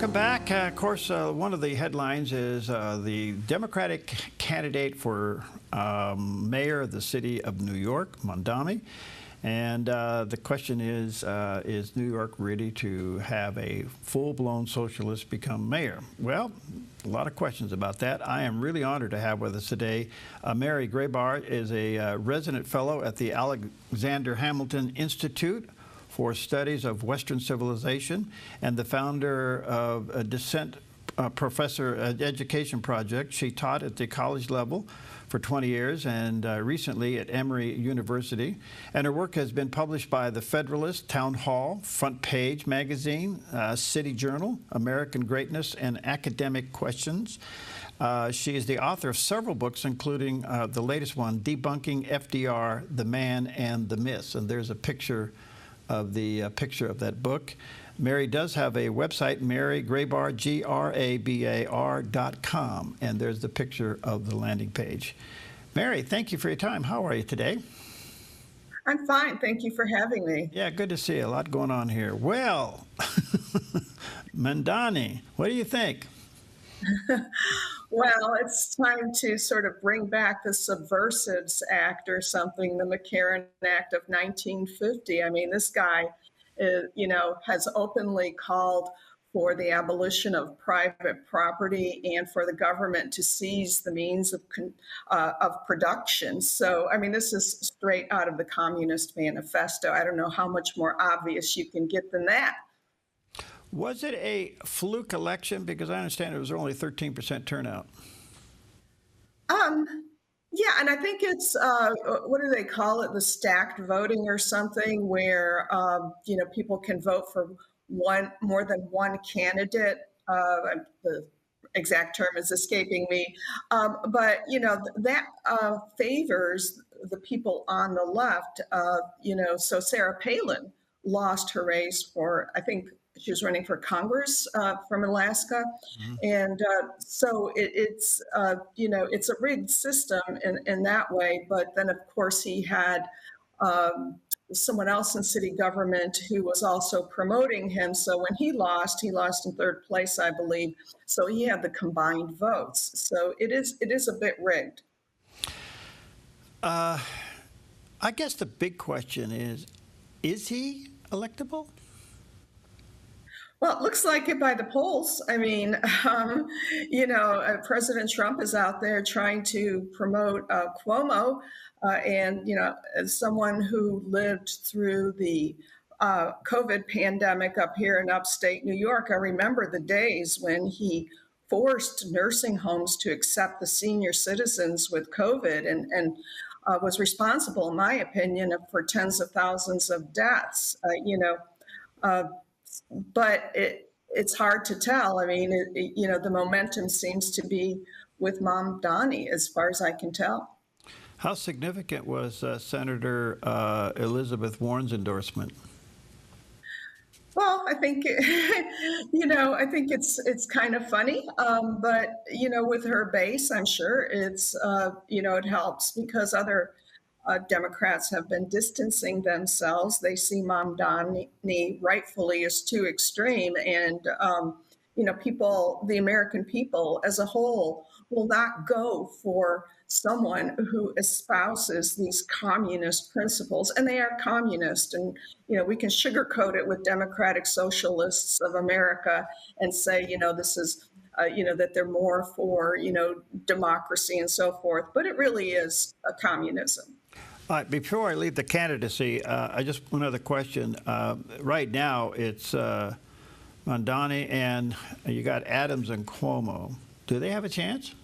Welcome back. Of course, one of the headlines is the Democratic candidate for mayor of the city of New York, Mamdani. And the question is New York ready to have a full-blown socialist become mayor? Well, a lot of questions about that. I am really honored to have with us today Mary Grabar is a resident fellow at the Alexander Hamilton Institute for Studies of Western Civilization and the founder of a Dissent Professor Education Project. She taught at the college level for 20 years and recently at Emory University. And her work has been published by The Federalist, Town Hall, Front Page Magazine, City Journal, American Greatness, and Academic Questions. She is the author of several books, including the latest one, Debunking FDR, The Man and the Myths. And there's a picture of that book. Mary does have a website, Mary Grabar, Grabar.com, and there's the picture of the landing page. Mary, thank you for your time. How are you today? I'm fine. Thank you for having me. Yeah, good to see you. A lot going on here. Well, Mamdani, what do you think? Well, it's time to sort of bring back the Subversives Act or something, the McCarran Act of 1950. I mean, this guy, has openly called for the abolition of private property and for the government to seize the means of production. So, I mean, this is straight out of the Communist Manifesto. I don't know how much more obvious you can get than that. Was it a fluke election? Because I understand it was only 13% turnout. Yeah, and I think it's, what do they call it, the stacked voting or something, where, people can vote for more than one candidate. The exact term is escaping me. But, that favors the people on the left. So Sarah Palin lost her race for, I think, she was running for Congress from Alaska. Mm-hmm. And so it's a rigged system in that way. But then, of course, he had someone else in city government who was also promoting him. So when he lost in third place, I believe. So he had the combined votes. So it is a bit rigged. I guess the big question is he electable? Well, it looks like it by the polls. I mean, President Trump is out there trying to promote Cuomo. And, as someone who lived through the COVID pandemic up here in upstate New York, I remember the days when he forced nursing homes to accept the senior citizens with COVID and was responsible, in my opinion, for tens of thousands of deaths, but it's hard to tell. I mean, the momentum seems to be with Mamdani, as far as I can tell. How significant was Senator Elizabeth Warren's endorsement? Well, I think, I think it's kind of funny, but, with her base, I'm sure it's, it helps because other Democrats have been distancing themselves. They see Mamdani rightfully as too extreme. And, the American people as a whole will not go for someone who espouses these communist principles. And they are communist. And, we can sugarcoat it with democratic socialists of America and say, this is, that they're more for, democracy and so forth. But it really is a communism. All right, before I leave the candidacy, I just one other question. Right now, it's Mamdani and you got Adams and Cuomo. Do they have a chance?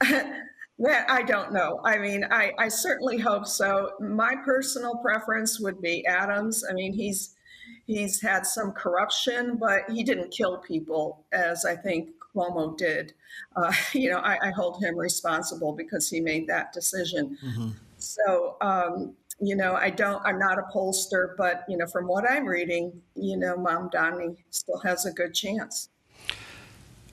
That I don't know. I mean, I certainly hope so. My personal preference would be Adams. I mean, he's had some corruption, but he didn't kill people as I think Cuomo did. I hold him responsible because he made that decision. Mm-hmm. So, I'm not a pollster, but, from what I'm reading, Mamdani still has a good chance.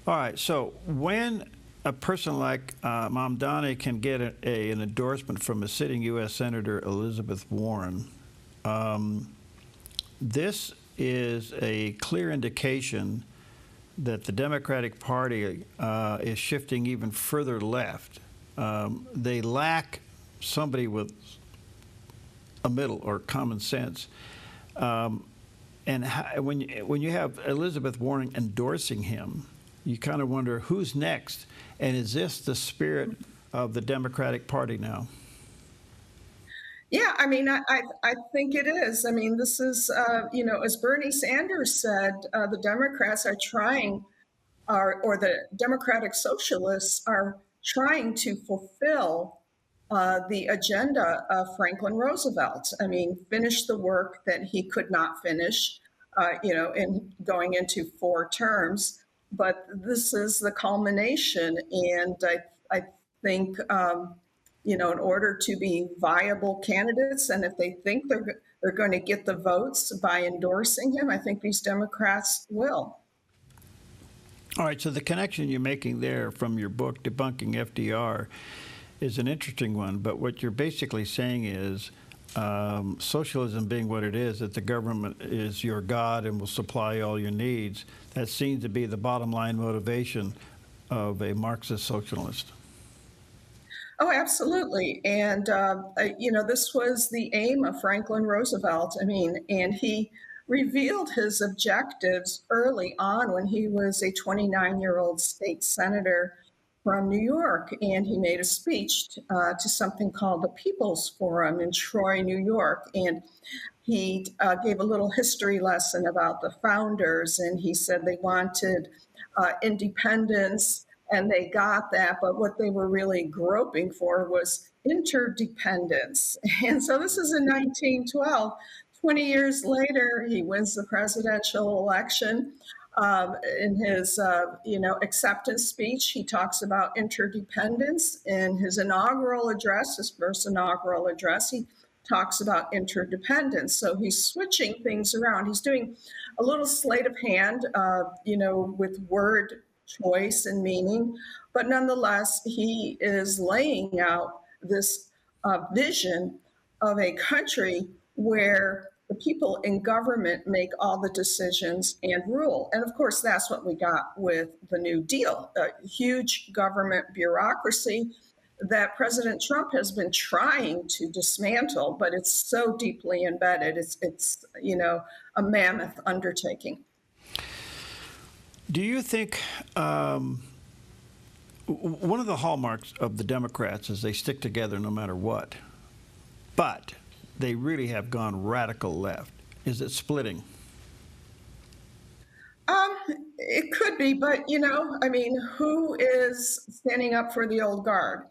All right. So when a person like Mamdani can get an endorsement from a sitting U.S. Senator Elizabeth Warren, this is a clear indication that the Democratic Party is shifting even further left. They lack somebody with a middle or common sense. And when you have Elizabeth Warren endorsing him, you kind of wonder who's next, and is this the spirit of the Democratic Party now? Yeah, I mean, I think it is. I mean, this is, as Bernie Sanders said, the Democrats are trying, or the Democratic Socialists are trying to fulfill the agenda of Franklin Roosevelt. I mean, finish the work that he could not finish, in going into 4 terms. But this is the culmination, and I think, in order to be viable candidates, and if they think they're going to get the votes by endorsing him, I think these Democrats will. All right, so the connection you're making there from your book, Debunking FDR, is an interesting one, but what you're basically saying is socialism being what it is, that the government is your God and will supply all your needs, that seems to be the bottom line motivation of a Marxist socialist. Oh, absolutely. And, this was the aim of Franklin Roosevelt. I mean, and he revealed his objectives early on when he was a 29-year-old state senator from New York. And he made a speech to something called the People's Forum in Troy, New York. And he gave a little history lesson about the founders. And he said they wanted independence, and they got that, but what they were really groping for was interdependence. And so this is in 1912. 20 years later, he wins the presidential election. In his, acceptance speech, he talks about interdependence. In his inaugural address, his first inaugural address, he talks about interdependence. So he's switching things around. He's doing a little sleight of hand, with word choice and meaning, but nonetheless, he is laying out this vision of a country where the people in government make all the decisions and rule. And of course, that's what we got with the New Deal, a huge government bureaucracy that President Trump has been trying to dismantle, but it's so deeply embedded. It's a mammoth undertaking. Do you think one of the hallmarks of the Democrats is they stick together no matter what, but they really have gone radical left? Is it splitting? It could be, but who is standing up for the old guard?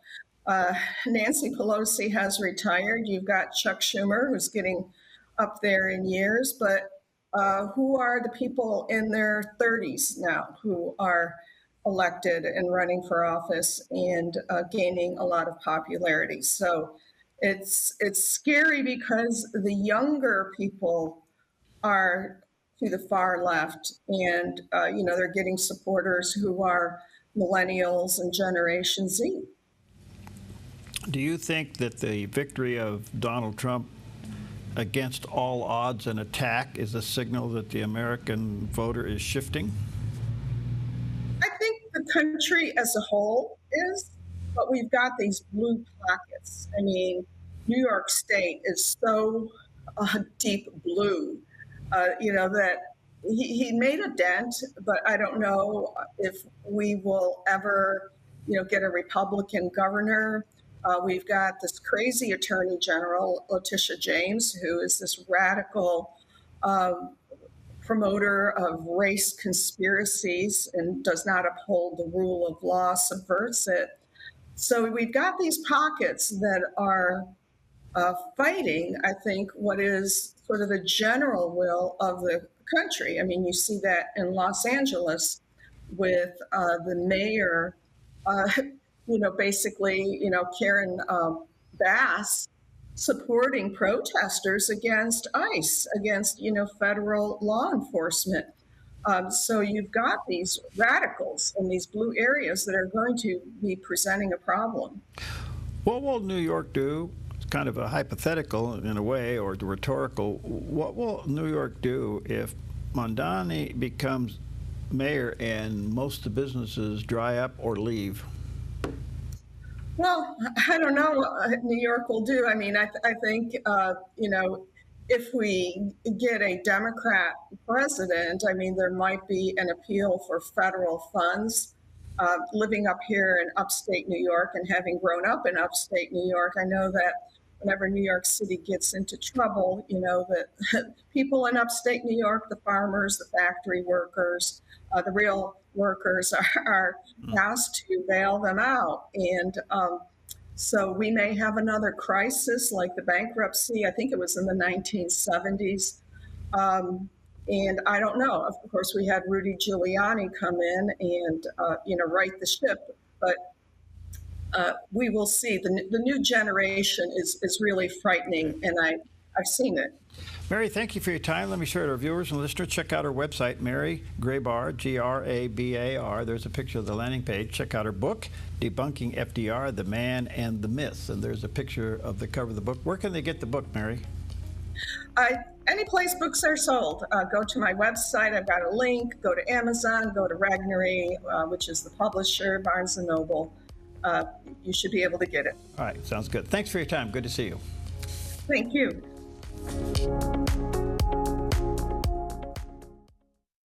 Nancy Pelosi has retired. You've got Chuck Schumer, who's getting up there in years, but who are the people in their 30s now who are elected and running for office and gaining a lot of popularity? So it's scary because the younger people are to the far left, and they're getting supporters who are millennials and Generation Z. Do you think that the victory of Donald Trump against all odds and attack is a signal that the American voter is shifting? I think the country as a whole is, but we've got these blue pockets. I mean, New York State is so deep blue, that he made a dent, but I don't know if we will ever, get a Republican governor. We've got this crazy Attorney General, Letitia James, who is this radical promoter of race conspiracies and does not uphold the rule of law, subverts it. So we've got these pockets that are fighting, I think, what is sort of the general will of the country. I mean, you see that in Los Angeles with the mayor, Karen Bass supporting protesters against ICE, against, federal law enforcement. So you've got these radicals in these blue areas that are going to be presenting a problem. What will New York do kind of a hypothetical in a way, or rhetorical. What will New York do if Mamdani becomes mayor and most of the businesses dry up or leave? Well, I don't know what New York will do. I mean, I think, if we get a Democrat president, I mean, there might be an appeal for federal funds. Living up here in upstate New York and having grown up in upstate New York, I know that whenever New York City gets into trouble, that people in upstate New York, the farmers, the factory workers, the real workers are asked to bail them out. And so we may have another crisis like the bankruptcy. I think it was in the 1970s. And I don't know. Of course, we had Rudy Giuliani come in and, right the ship. But we will see. The new generation is really frightening, and I've seen it. Mary, thank you for your time. Let me share it with our viewers and listeners. Check out our website, Mary Grabar, Grabar. There's a picture of the landing page. Check out her book, Debunking FDR, The Man and the Myth. And there's a picture of the cover of the book. Where can they get the book, Mary? Any place books are sold. Go to my website. I've got a link. Go to Amazon. Go to Regnery, which is the publisher, Barnes & Noble. You should be able to get it. All right. Sounds good. Thanks for your time. Good to see you. Thank you.